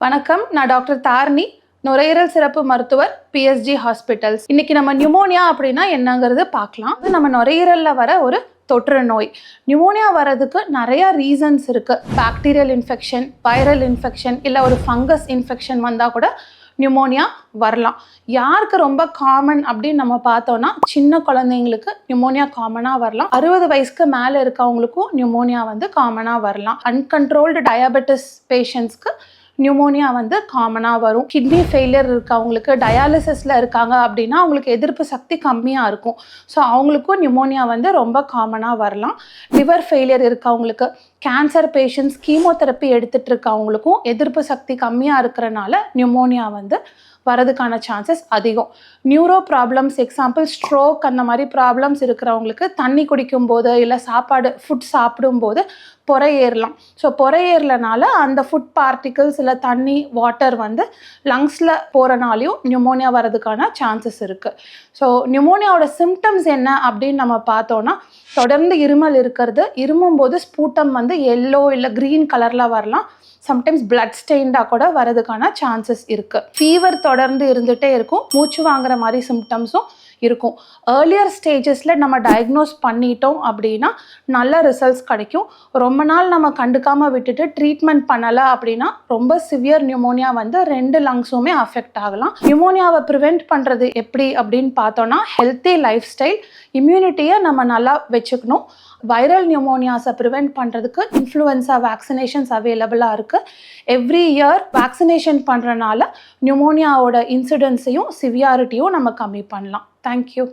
வணக்கம், நான் டாக்டர் தாரணி, நுரையீரல் சிறப்பு மருத்துவர், பிஎஸ்ஜி ஹாஸ்பிட்டல்ஸ். இன்னைக்கு நம்ம நியூமோனியா அப்படின்னா என்னங்கிறது பார்க்கலாம். இது நம்ம நுரையீரலில் வர ஒரு தொற்று நோய். நியூமோனியா வர்றதுக்கு நிறைய ரீசன்ஸ் இருக்கு. பாக்டீரியல் இன்ஃபெக்ஷன், வைரல் இன்ஃபெக்ஷன், இல்லை ஒரு ஃபங்கஸ் இன்ஃபெக்ஷன் வந்தால் கூட நியூமோனியா வரலாம். யாருக்கு ரொம்ப காமன் அப்படின்னு நம்ம பார்த்தோம்னா, சின்ன குழந்தைங்களுக்கு நியூமோனியா காமனாக வரலாம். 60 வயசுக்கு மேலே இருக்கவங்களுக்கும் நியூமோனியா காமனாக வரலாம். அன்கண்ட்ரோல்டு டயபெட்டிஸ் பேஷண்ட்ஸ்க்கு நியூமோனியா காமனாக வரும். கிட்னி ஃபெயிலியர் இருக்கவங்களுக்கு, டயாலிசிஸில் இருக்காங்க அப்படின்னா அவங்களுக்கு எதிர்ப்பு சக்தி கம்மியாக இருக்கும். ஸோ அவங்களுக்கும் நியூமோனியா ரொம்ப காமனாக வரலாம். லிவர் ஃபெயிலியர் இருக்கவங்களுக்கு, கேன்சர் பேஷண்ட்ஸ், கீமோதெரப்பி எடுத்துகிட்டு இருக்கவங்களுக்கும் எதிர்ப்பு சக்தி கம்மியாக இருக்கிறனால நியூமோனியா வரதுக்கான சான்சஸ் அதிகம். நியூரோ ப்ராப்ளம்ஸ், எக்ஸாம்பிள் ஸ்ட்ரோக், அந்த மாதிரி ப்ராப்ளம்ஸ் இருக்கிறவங்களுக்கு தண்ணி குடிக்கும்போது இல்லை ஃபுட் சாப்பிடும்போது பொறை ஏறலாம். ஸோ பொறை ஏறலனால அந்த ஃபுட் பார்ட்டிகிள்ஸ் இல்லை தண்ணி, வாட்டர் லங்ஸில் போகிறனாலையும் நியூமோனியா வரதுக்கான சான்சஸ் இருக்குது. ஸோ நியூமோனியாவோட சிம்டம்ஸ் என்ன அப்படின்னு நம்ம பார்த்தோன்னா, தொடர்ந்து இருமல் இருக்கிறது, இருமும்போது ஸ்பூட்டம் எல்லோ இல்லை க்ரீன் கலரில் வரலாம். சம்டைம்ஸ் பிளட் ஸ்டெயின்டாக கூட வரதுக்கான சான்சஸ் இருக்குது. ஃபீவர் தொடர்ந்து இருந்துகிட்டே இருக்கும், மூச்சு வாங்குற மாதிரி சிம்டம்ஸும் இருக்கும். ஏர்லியர் ஸ்டேஜஸில் நம்ம டயக்னோஸ் பண்ணிட்டோம் அப்படின்னா நல்ல ரிசல்ட்ஸ் கிடைக்கும். ரொம்ப நாள் நம்ம கண்டுக்காமல் விட்டுட்டு ட்ரீட்மெண்ட் பண்ணலை அப்படின்னா ரொம்ப சிவியர் நியூமோனியா 2 லங்ஸுமே அஃபெக்ட் ஆகலாம். நியூமோனியாவை ப்ரிவெண்ட் பண்ணுறது எப்படி அப்படின்னு பார்த்தோன்னா, ஹெல்த்தி லைஃப் ஸ்டைல், இம்யூனிட்டியை நம்ம நல்லா வச்சுக்கணும். வைரல் நியூமோனியாஸை ப்ரிவெண்ட் பண்ணுறதுக்கு இன்ஃப்ளூயன்ஸா வேக்சினேஷன்ஸ் அவைலபிளாக இருக்குது. எவ்ரி இயர் வேக்சினேஷன் பண்ணுறனால நியூமோனியாவோட இன்சிடென்ஸையும் சிவியாரிட்டியும் நம்ம கம்மி பண்ணலாம். தேங்க்யூ.